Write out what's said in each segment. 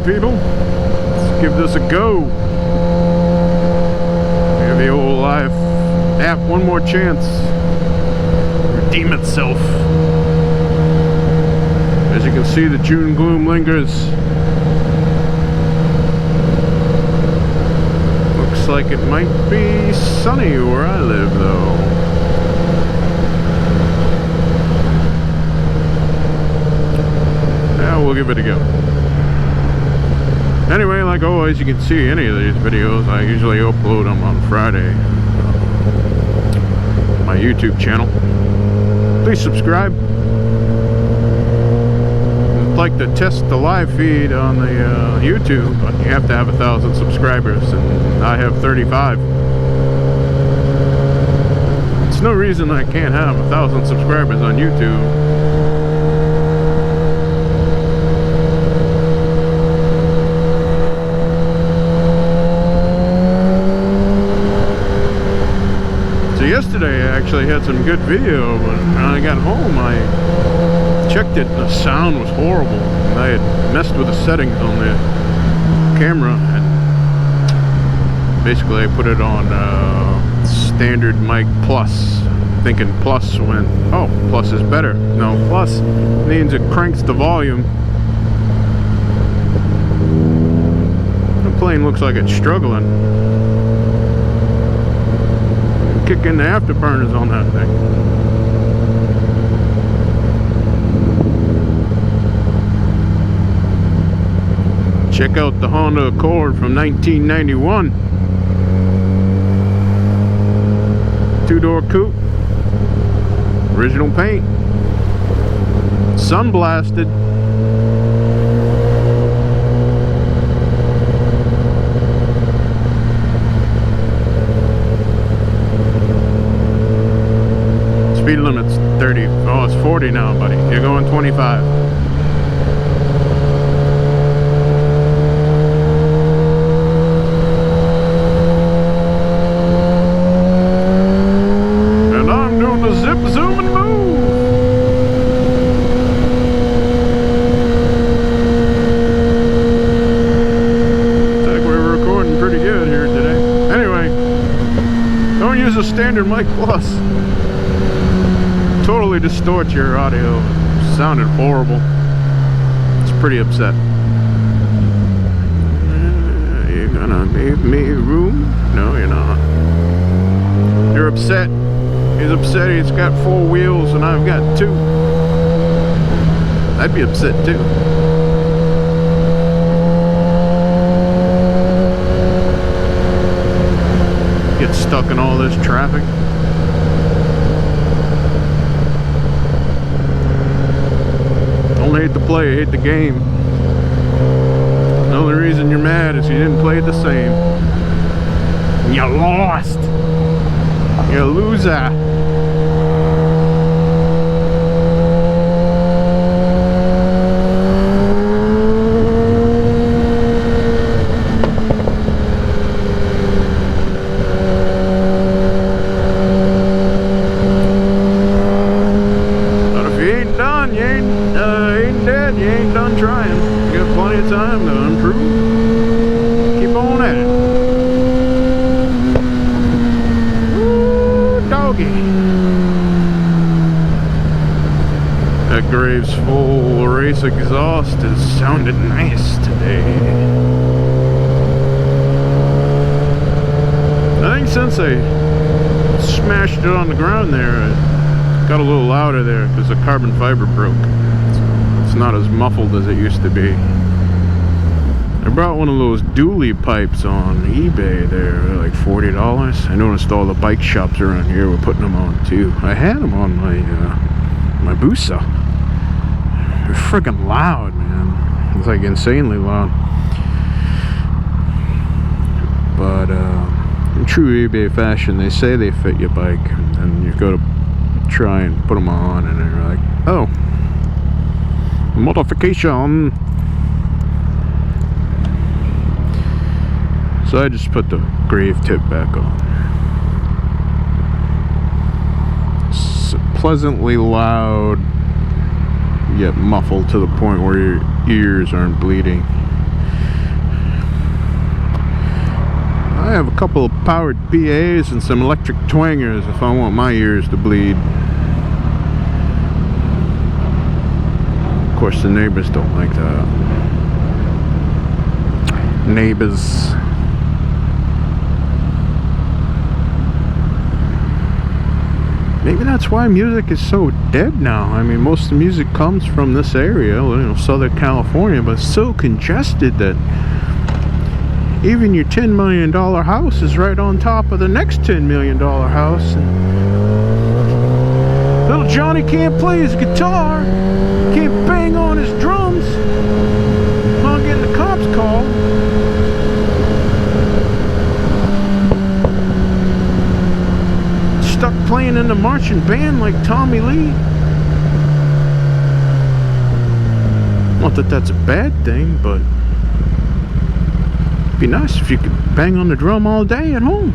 people. Let's give this a go. Give the old life app one more chance. Redeem itself. As you can see, the June gloom lingers. Looks like it might be sunny where I live, though. Yeah, we'll give it a go. Anyway, like always, you can see any of these videos. I usually upload them on Friday. My YouTube channel. Please subscribe. I'd like to test the live feed on the YouTube, but you have to have 1,000 subscribers, and I have 35. There's no reason I can't have 1,000 subscribers on YouTube. Yesterday I actually had some good video, but when I got home I checked it and the sound was horrible. I had messed with the settings on the camera, and basically I put it on standard mic plus, thinking plus went, oh, plus is better. No, plus means it cranks the volume. The plane looks like it's struggling. Kick in the afterburners on that thing. Check out the Honda Accord from 1991. Two-door coupe. Original paint. Sun blasted. Speed limit's 30. Oh, it's 40 now, buddy. You're going 25. And I'm doing the zip, zoom, and move. Looks like we're recording pretty good here today. Anyway, don't use a standard mic plus. Totally distort your audio. Sounded horrible. It's pretty upset. You're gonna make me room? No, you're not. You're upset. He's upset he's got 4 wheels and I've got 2. I'd be upset too. Get stuck in all this traffic. Don't hate the play, hate the game. The only reason you're mad is you didn't play it the same. You lost. You're a loser. But if you ain't done, you ain't dead, you ain't done trying. You got plenty of time to improve. Keep on at it. Ooh, doggy. That Graves full race exhaust has sounded nice today. I think since I smashed it on the ground there, it got a little louder there because the carbon fiber broke. It's not as muffled as it used to be. I brought one of those dually pipes on eBay there, like $40. I noticed all the bike shops around here were putting them on too. I had them on my Busa. They're freaking loud, man. It's like insanely loud. But in true eBay fashion, they say they fit your bike, and then you go to try and put them on, and they're like, oh, modification. So I just put the grave tip back on. It's pleasantly loud, yet muffled to the point where your ears aren't bleeding. I have a couple of powered PAs and some electric twangers if I want my ears to bleed. Of course, the neighbors don't like that. Neighbors. Maybe that's why music is so dead now. I mean, most of the music comes from this area, you know, Southern California, but it's so congested that even your $10 million house is right on top of the next $10 million house. And little Johnny can't play his guitar, can't bang on his drums while getting the cops called. Stuck playing in the marching band like Tommy Lee. Not that that's a bad thing, but it'd be nice if you could bang on the drum all day at home.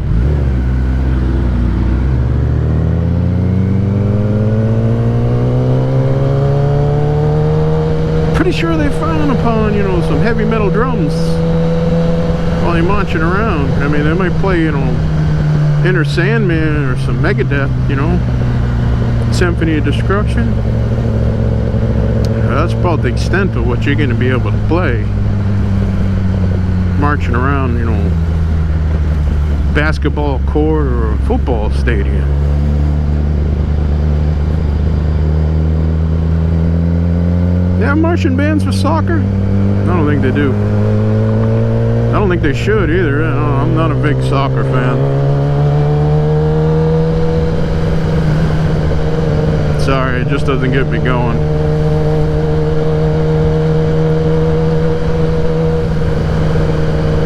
Pretty sure they frown upon, you know, some heavy metal drums while you're marching around. I mean, they might play, you know, Enter Sandman or some Megadeth, you know, Symphony of Destruction. That's about the extent of what you're going to be able to play marching around, you know, basketball court or a football stadium. They have marching bands for soccer? I don't think they do. I don't think they should either. I'm not a big soccer fan. Sorry, it just doesn't get me going.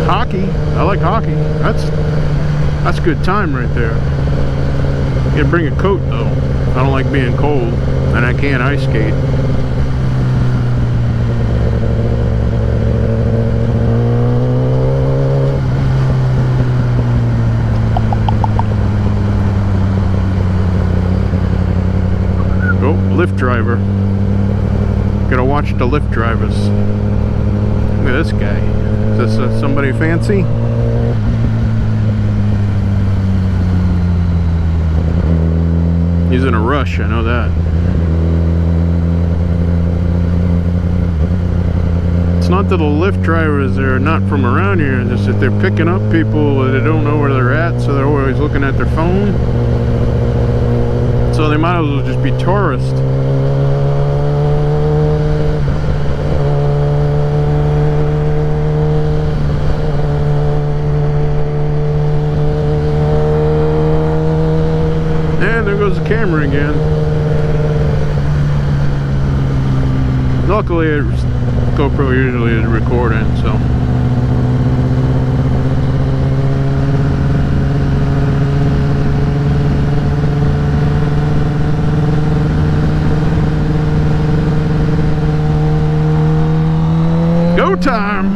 Hockey, I like hockey. That's a good time right there. You gotta bring a coat though. I don't like being cold, and I can't ice skate. Lift driver. Gotta watch the lift drivers. Look at this guy. Is this somebody fancy? He's in a rush, I know that. It's not that the lift drivers are not from around here, it's just that they're picking up people that don't know where they're at, so they're always looking at their phone. So they might as well just be tourists. And there goes the camera again. Luckily, GoPro usually is recording, so. Go time!